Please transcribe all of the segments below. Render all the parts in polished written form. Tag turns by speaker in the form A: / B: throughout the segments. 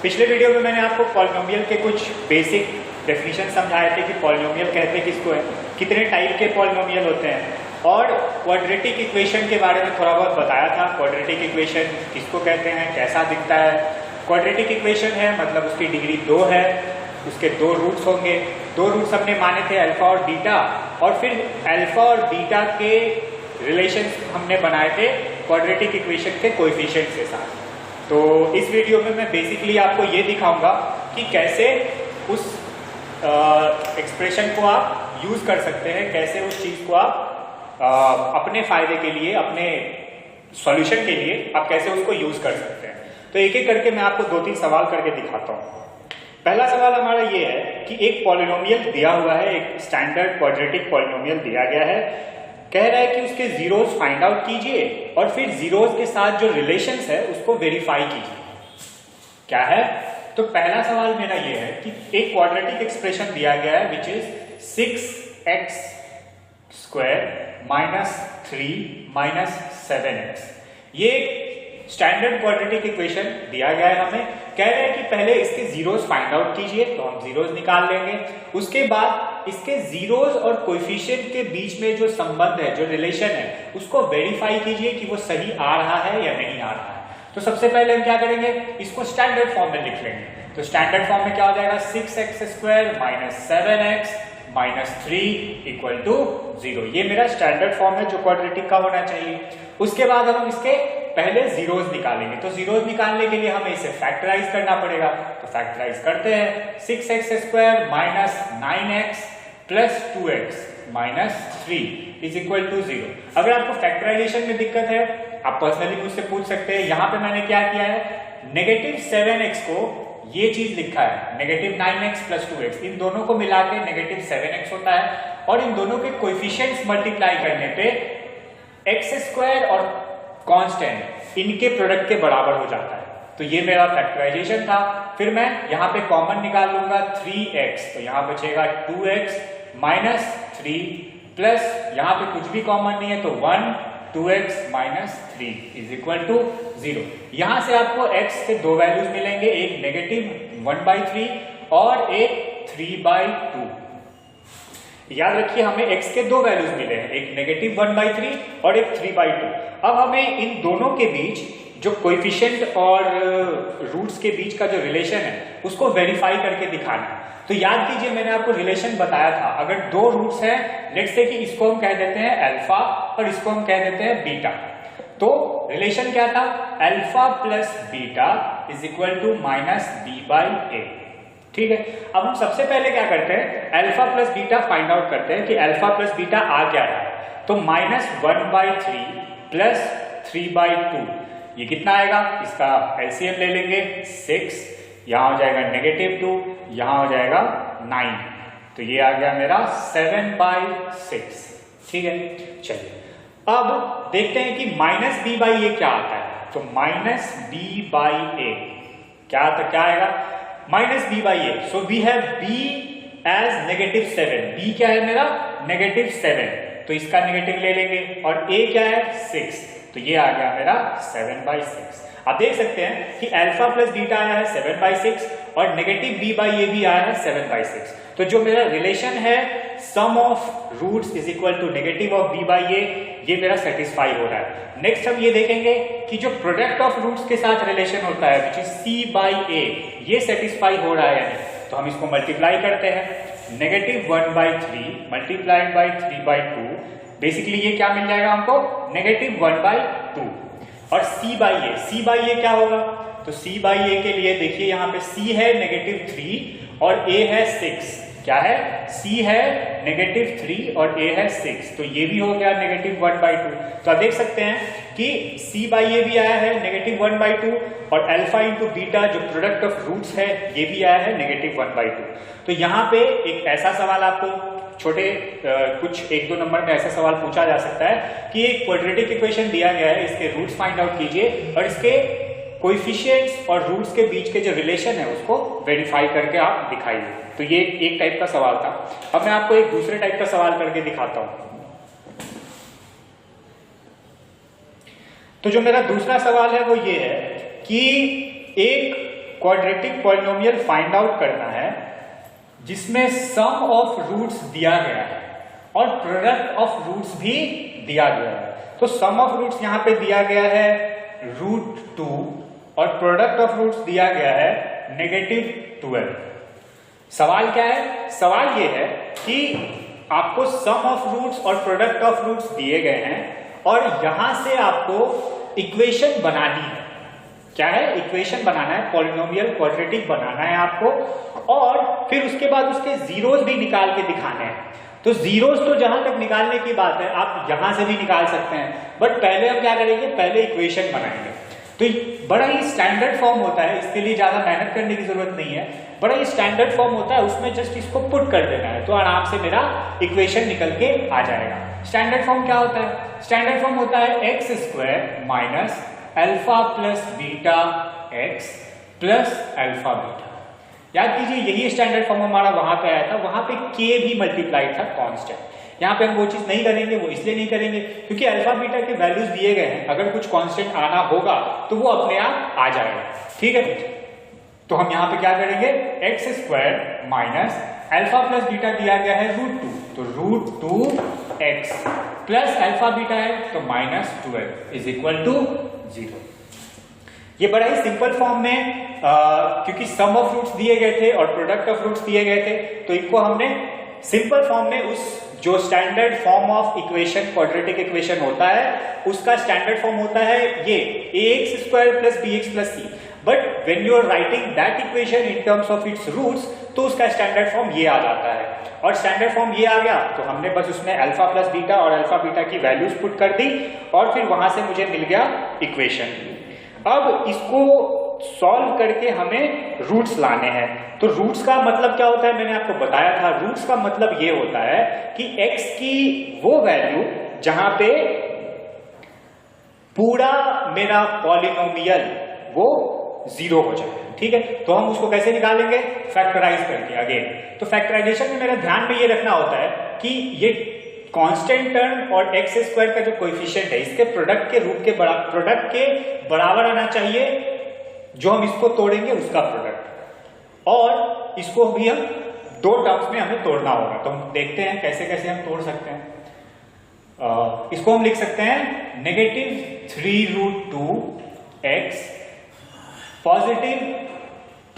A: पिछले वीडियो में मैंने आपको पॉलिनोमियल के कुछ बेसिक डेफिनेशन समझाए थे कि पॉलिनोमियल कहते किसको है, कितने टाइप के पॉलिनोमियल होते हैं, और क्वाड्रेटिक इक्वेशन के बारे में थोड़ा बहुत बताया था। क्वाड्रेटिक इक्वेशन किसको कहते हैं, कैसा दिखता है। क्वाड्रेटिक इक्वेशन है मतलब उसकी डिग्री 2 है, उसके 2 रूट्स होंगे। 2 रूट्स हमने माने थे अल्फा और बीटा, और फिर अल्फा और बीटा के रिलेशन हमने बनाए थे क्वाड्रेटिक इक्वेशन के कोएफिशिएंट के साथ। तो इस वीडियो में मैं बेसिकली आपको ये दिखाऊंगा कि कैसे उस एक्सप्रेशन को आप यूज कर सकते हैं, कैसे उस चीज को आप अपने फायदे के लिए, अपने सॉल्यूशन के लिए आप कैसे उसको यूज कर सकते हैं। तो एक एक करके मैं आपको 2-3 सवाल करके दिखाता हूं। पहला सवाल हमारा ये है कि एक पॉलिनोमियल दिया हुआ है, एक स्टैंडर्ड क्वाड्रेटिक पॉलिनोमियल दिया गया है। कह रहा है कि उसके जीरोस फाइंड आउट कीजिए और फिर जीरोस के साथ जो रिलेशंस है उसको वेरीफाई कीजिए। क्या है? तो पहला सवाल मेरा ये है कि एक क्वाड्रेटिक एक्सप्रेशन दिया गया है which is 6x square minus 3 minus 7x। ये स्टैंडर्ड क्वाड्रेटिक इक्वेशन दिया गया है हमें। कह रहे हैं कि पहले इसके जीरोस फाइंड आउट कीजिए, तो हम जीरोस निकाल लेंगे। उसके बाद इसके जीरोस और कोएफिशिएंट के बीच में जो संबंध है, जो रिलेशन है, उसको वेरीफाई कीजिए कि वो सही आ रहा है या नहीं आ रहा है। तो सबसे पहले हम क्या करेंगे, इसको स्टैंडर्ड फॉर्म में लिख लेंगे। तो स्टैंडर्ड फॉर्म में क्या हो जाएगा, 6x square minus 7x minus 3 equal to 0। ये मेरा स्टैंडर्ड फॉर्म है जो क्वाड्रेटिक का होना चाहिए। उसके बाद हम इसके पहले जीरोस निकालेंगे। तो जीरोस निकालने के लिए हमें इसे फैक्टराइज करना पड़ेगा। तो फैक्टराइज करते हैं। 6x square minus 9x plus 2x minus 3 is equal to 0। अगर आपको फैक्टराइजेशन में दिक्कत है, आप पर्सनली मुझसे पूछ सकते हैं। यहां पे मैंने क्या किया है, नेगेटिव 7x को ये चीज लिखा है, नेगेटिव 9x प्लस 2x, इन दोनों को मिला के नेगेटिव 7x होता है, और इन दोनों के कोएफिशिएंट्स मल्टीप्लाई करने पे x स्क्वायर और कांस्टेंट इनके प्रोडक्ट के बराबर हो जाता है। तो ये मेरा फैक्टराइजेशन था। फिर मैं यहाँ पे कॉमन निकाल लूंगा 3x, तो यहाँ बचेगा 2x माइनस 3 प्लस यहाँ पे कुछ भी कॉमन नहीं है तो 1 2x minus 3 is equal to 0। यहां से आपको x के 2 वैल्यूज मिलेंगे, एक नेगेटिव 1/3 और एक 3/2। याद रखिए हमें x के 2 वैल्यूज मिले हैं, एक नेगेटिव 1/3 और एक 3/2। अब हमें इन दोनों के बीच जो कोएफिशिएंट और रूट्स के बीच का जो रिलेशन है उसको वेरीफाई करके दिखाना है। तो याद कीजिए मैंने आपको रिलेशन बताया था, अगर 2 रूट्स हैं, लेट्स से कि इसको हम कह देते हैं अल्फा और इसको हम कह देते हैं बीटा। तो रिलेशन क्या था, alpha plus beta is equal to minus b/a। ठीक है, अब हम सबसे पहले क्या करते हैं, alpha plus beta find out करते हैं कि अल्फा प्लस बीटा आ क्या रहा है। तो माइनस 1/3 प्लस 3/2 ये कितना आएगा, इसका एलसीएम ले लेंगे 6, यहां हो जाएगा नेगेटिव 2, यहां हो जाएगा 9, तो ये आ गया मेरा 7/6। ठीक है, चलिए अब देखते हैं कि माइनस b/a क्या आता है। तो माइनस b/a क्या आएगा, minus b/a। So we have b as negative 7। b क्या है मेरा, नेगेटिव 7, तो इसका नेगेटिव ले लेंगे, और a क्या है 6, तो ये आ गया मेरा 7/6। आप देख सकते हैं कि अल्फा प्लस बीटा आया है 7/6 और नेगेटिव b/a भी आया है 7/6। तो जो मेरा रिलेशन है sum of roots is equal to negative of b/a, ये मेरा सेटिस्फाई हो रहा है। नेक्स्ट हम ये देखेंगे कि जो प्रोडक्ट ऑफ रूट्स के साथ रिलेशन होता है विच इज c/a, ये सेटिस्फाई हो रहा है या नहीं। तो हम इसको मल्टीप्लाई करते हैं, नेगेटिव 1/3 मल्टीप्लाइड बाई 3/2, बेसिकली ये क्या मिल जाएगा हमको, नेगेटिव 1/2। और c/a क्या होगा, तो c/a के लिए देखिए यहाँ पे c है नेगेटिव 3 और a है 6। क्या है, c है नेगेटिव 3 और a है 6, तो ये भी हो गया नेगेटिव 1/2। तो आप देख सकते हैं कि c/a भी आया है नेगेटिव 1/2 और अल्फा इंटू बीटा जो प्रोडक्ट ऑफ रूट्स है ये भी आया है नेगेटिव 1/2। तो यहाँ पे एक ऐसा सवाल आपको छोटे कुछ 1-2 नंबर में ऐसा सवाल पूछा जा सकता है कि एक क्वाड्रेटिक इक्वेशन दिया गया है, इसके रूट्स फाइंड आउट कीजिए और इसके कोएफिशिएंट्स और रूट्स के बीच के जो रिलेशन है उसको वेरीफाई करके आप दिखाइए। तो ये एक टाइप का सवाल था। अब मैं आपको एक दूसरे टाइप का सवाल करके दिखाता हूं। तो जो मेरा दूसरा सवाल है वो ये है कि एक क्वाड्रेटिक पॉलिनोमियल फाइंड आउट करना है जिसमें सम ऑफ रूट्स दिया गया है और प्रोडक्ट ऑफ रूट्स भी दिया गया है। तो सम ऑफ रूट्स यहां पे दिया गया है √2 और प्रोडक्ट ऑफ रूट्स दिया गया है -12। सवाल क्या है? सवाल ये है कि आपको सम ऑफ रूट्स और प्रोडक्ट ऑफ रूट्स दिए गए हैं और यहां से आपको इक्वेशन बनानी है। क्या है? इक्वेशन बनाना है, पॉलिनोमियल क्वाड्रेटिक बनाना है आपको, और फिर उसके बाद उसके जीरोस भी निकाल के दिखाने हैं। तो जीरोस तो जहां तक निकालने की बात है आप यहां से भी निकाल सकते हैं, बट पहले हम क्या करेंगे, पहले इक्वेशन बनाएंगे। तो बड़ा ही स्टैंडर्ड फॉर्म होता है, इसके लिए ज्यादा मेहनत करने की जरूरत नहीं है, बड़ा ही स्टैंडर्ड फॉर्म होता है, उसमें जस्ट इसको पुट कर देना है तो आराम से मेरा इक्वेशन निकल के आ जाएगा। स्टैंडर्ड फॉर्म क्या होता है? स्टैंडर्ड फॉर्म होता है x² minus alpha plus beta x plus alpha beta. याद कीजिए यही स्टैंडर्ड फॉर्म हमारा वहां पे आया था, वहां पे k भी मल्टीप्लाई था कांस्टेंट। यहाँ पे हम वो चीज नहीं करेंगे, वो इसलिए नहीं करेंगे क्योंकि अल्फा बीटा के वैल्यूज दिए गए हैं, अगर कुछ कांस्टेंट आना होगा तो वो अपने आप आ जाएगा। ठीक है, तो हम यहाँ पे क्या करेंगे, x² minus alpha plus beta दिया गया है √2, तो √2x प्लस अल्फा बीटा है तो -12 इज इक्वल टू 0। ये बड़ा ही सिंपल फॉर्म में क्योंकि सम ऑफ रूट्स दिए गए थे और प्रोडक्ट ऑफ रूट्स दिए गए थे तो इनको हमने सिंपल फॉर्म में उस जो standard form of equation quadratic equation होता है उसका स्टैंडर्ड फॉर्म होता है ये ax² plus bx plus c। But when you are writing that equation in terms of its roots तो उसका स्टैंडर्ड फॉर्म ये आ जाता है, और स्टैंडर्ड फॉर्म ये आ गया तो हमने बस उसमें अल्फा प्लस बीटा और अल्फा बीटा की वैल्यूज पुट कर दी और फिर वहां से मुझे मिल गया इक्वेशन। अब इसको सॉल्व करके हमें रूट्स लाने हैं। तो रूट्स का मतलब क्या होता है, मैंने आपको बताया था, रूट्स का मतलब ये होता है कि x की वो वैल्यू जहां पे पूरा मेरा पॉलिनोमियल वो 0 हो जाए। ठीक है, तो हम उसको कैसे निकालेंगे, फैक्टराइज करके। अगेन तो फैक्टराइजेशन में मेरा ध्यान में ये रखना होता है कि ये कांस्टेंट टर्म और x² का जो कोएफिशिएंट है इसके प्रोडक्ट के रूप के प्रोडक्ट के बराबर आना चाहिए, जो हम इसको तोड़ेंगे उसका प्रोडक्ट, और इसको भी हम दो टर्म्स में हमें तोड़ना होगा। तो हम देखते हैं कैसे कैसे हम तोड़ सकते हैं। इसको हम लिख सकते हैं -3√2x पॉजिटिव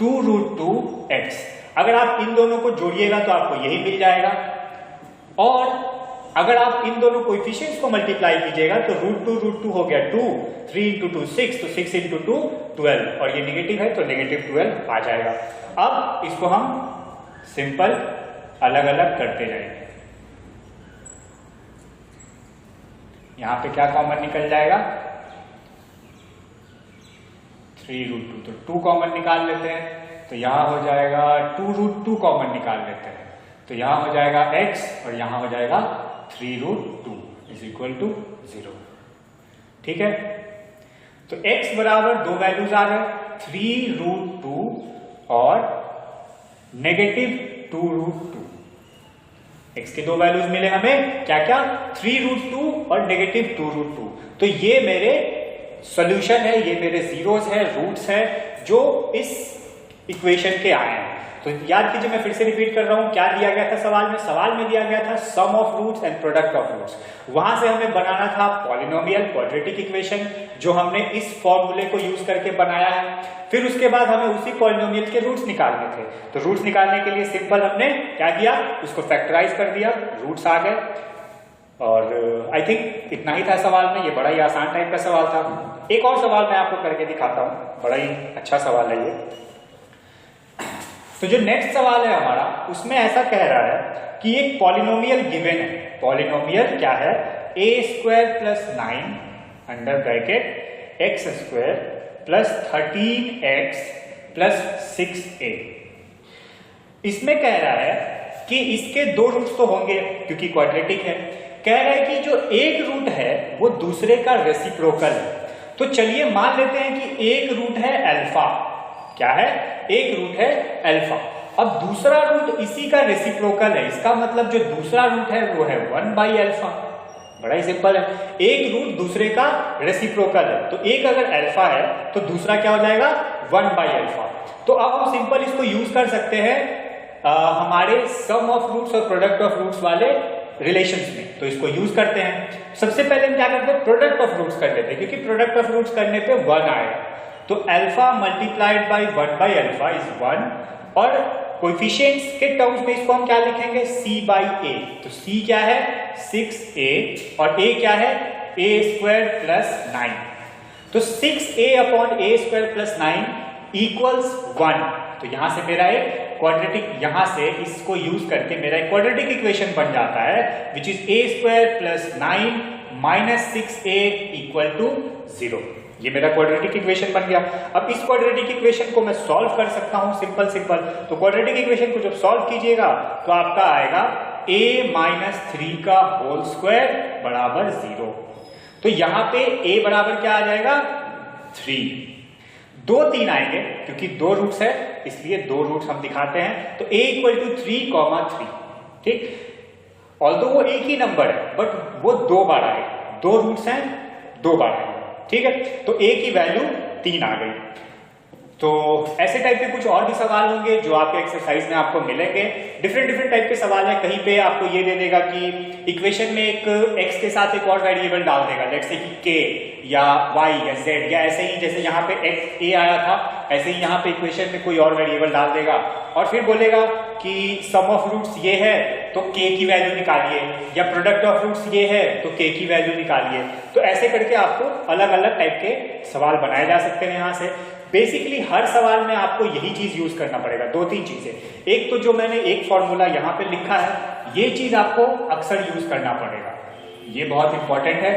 A: 2√2x। अगर आप इन दोनों को जोड़िएगा तो आपको यही मिल जाएगा, और अगर आप इन दोनों कोएफिशिएंट्स को मल्टीप्लाई कीजिएगा तो √2 हो गया 2, 3 × 2 6, तो 6 × 2 12, और ये नेगेटिव है तो -12 आ जाएगा। अब इसको हम सिंपल अलग अलग करते जाएंगे। यहां पे क्या कॉमन निकल जाएगा, 3√2, तो 2 कॉमन निकाल लेते हैं, तो यहां हो जाएगा 2√2 कॉमन निकाल लेते हैं, तो यहां हो जाएगा x और यहां हो जाएगा 3√2 इज इक्वल टू 0। ठीक है, तो x बराबर दो वैल्यूज आ गए, 3√2 और -2√2। x के दो वैल्यूज मिले हमें, क्या क्या, 3√2 और -2√2। तो ये मेरे सॉल्यूशन है, ये मेरे जीरोस है, रूट्स है जो इस इक्वेशन के आए हैं। तो याद कीजिए, मैं फिर से रिपीट कर रहा हूं, क्या दिया गया था सवाल में, सवाल में दिया गया था sum of roots and product of roots. वहां से हमें बनाना था पॉलिनोमियल क्वाड्रेटिक इक्वेशन, जो हमने इस फॉर्मूले को यूज करके बनाया है। फिर उसके बाद हमें उसी पॉलिनोमियल के रूट्स निकालने थे, तो रूट्स निकालने के लिए सिंपल हमने क्या किया, उसको फैक्टराइज कर दिया, रूट्स आ गए। और आई थिंक इतना ही था सवाल में, ये बड़ा ही आसान टाइप का सवाल था। एक और सवाल मैं आपको करके दिखाता हूं, बड़ा ही अच्छा सवाल है ये। तो जो नेक्स्ट सवाल है हमारा, उसमें ऐसा कह रहा है कि एक पॉलिनोमियल गिवन है। पॉलिनोमियल क्या है, a² + 9 under bracket x² + 13x + 6a। इसमें कह रहा है कि इसके दो रूट्स तो होंगे क्योंकि क्वाड्रेटिक है। कह रहा है कि जो एक रूट है वो दूसरे का रेसिप्रोकल है। तो चलिए मान लेते हैं कि एक रूट है अल्फा, क्या है, एक रूट है अल्फा। अब दूसरा रूट इसी का रेसिप्रोकल है, इसका मतलब जो दूसरा रूट है वो है 1/α। बड़ा ही सिंपल है, एक रूट दूसरे का रेसिप्रोकल है, तो एक अगर अल्फा है तो दूसरा क्या हो जाएगा 1/अल्फा। तो अब हम सिंपल इसको यूज कर सकते हैं हमारे सम ऑफ रूट्स और प्रोडक्ट ऑफ रूट्स वाले रिलेशंस में। तो इसको यूज करते हैं। सबसे पहले हम क्या करते हैं, प्रोडक्ट ऑफ रूट्स कर लेते हैं, क्योंकि प्रोडक्ट ऑफ रूट्स करने पे 1 आएगा। तो अल्फा मल्टीप्लाइड बाई 1/अल्फा इज 1, और कोएफिशिएंट्स के टर्म्स में इसको हम क्या लिखेंगे c/a। तो c क्या है 6a और a क्या है a² + 9। तो 6a अपॉन a² + 9 इक्वल्स 1। तो यहां से मेरा एक क्वाड्रेटिक, यहां से इसको यूज करके मेरा एक क्वाड्रेटिक इक्वेशन बन जाता है विच इज a² + 9 - 6a = 0। ये मेरा क्वाड्रेटिक इक्वेशन बन गया। अब इस क्वाड्रेटिक इक्वेशन को मैं सॉल्व कर सकता हूं सिंपल। तो क्वाड्रेटिक इक्वेशन को जब सॉल्व कीजिएगा तो आपका आएगा a - 3 का होल स्क्वायर बराबर 0। तो यहां पे a बराबर क्या आ जाएगा 3। 2 3 आएंगे क्योंकि 2 रूट्स है, इसलिए 2 रूट्स हम दिखाते हैं। तो a = 3, 3। ठीक, ऑल्दो वो एक ही नंबर है बट वो 2 बार आएगा, 2 रूट्स हैं 2 बार आएगा। ठीक है, तो a की वैल्यू 3 आ गई। तो ऐसे टाइप के कुछ और भी सवाल होंगे जो आपके एक्सरसाइज में आपको मिलेंगे। डिफरेंट टाइप के सवाल है। कहीं पे आपको ये दे देगा कि इक्वेशन में एक x के साथ एक और वेरिएबल डाल देगा, जैसे कि k या y या z, या ऐसे ही जैसे यहाँ पे x a आया था ऐसे ही यहाँ पे इक्वेशन में कोई और वेरिएबल डाल देगा और फिर बोलेगा कि सम ऑफ रूट्स ये है तो k की वैल्यू निकालिए, या प्रोडक्ट ऑफ रूट्स ये है तो k की वैल्यू निकालिए। तो ऐसे करके आपको अलग अलग टाइप के सवाल बनाए जा सकते हैं। यहाँ से बेसिकली हर सवाल में आपको यही चीज यूज करना पड़ेगा, 2-3 चीजें। एक तो जो मैंने एक फॉर्मूला यहाँ पे लिखा है, ये चीज आपको अक्सर यूज करना पड़ेगा, ये बहुत इंपॉर्टेंट है।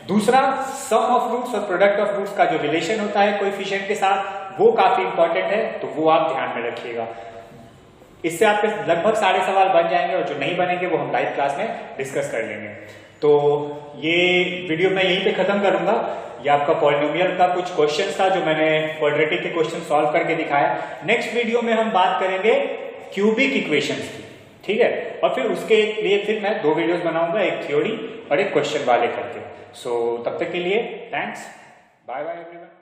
A: दूसरा, सम ऑफ रूट्स और प्रोडक्ट ऑफ रूट्स का जो रिलेशन होता है कोएफिशिएंट के साथ, वो काफी इंपॉर्टेंट है, तो वो आप ध्यान में रखिएगा। इससे आपके लगभग सारे सवाल बन जाएंगे और जो नहीं बनेंगे वो हम लाइव क्लास में डिस्कस कर लेंगे। तो ये वीडियो मैं यहीं पे खत्म करूंगा। ये आपका पॉलिनोमियल का कुछ क्वेश्चन था जो मैंने क्वाड्रेटिक के क्वेश्चन सॉल्व करके दिखाया। नेक्स्ट वीडियो में हम बात करेंगे क्यूबिक इक्वेशंस की, ठीक है, और फिर उसके लिए फिर मैं 2 वीडियोस बनाऊंगा, एक थ्योरी और एक क्वेश्चन वाले करके। सो तब तक के लिए थैंक्स, बाय बाय एवरीवन।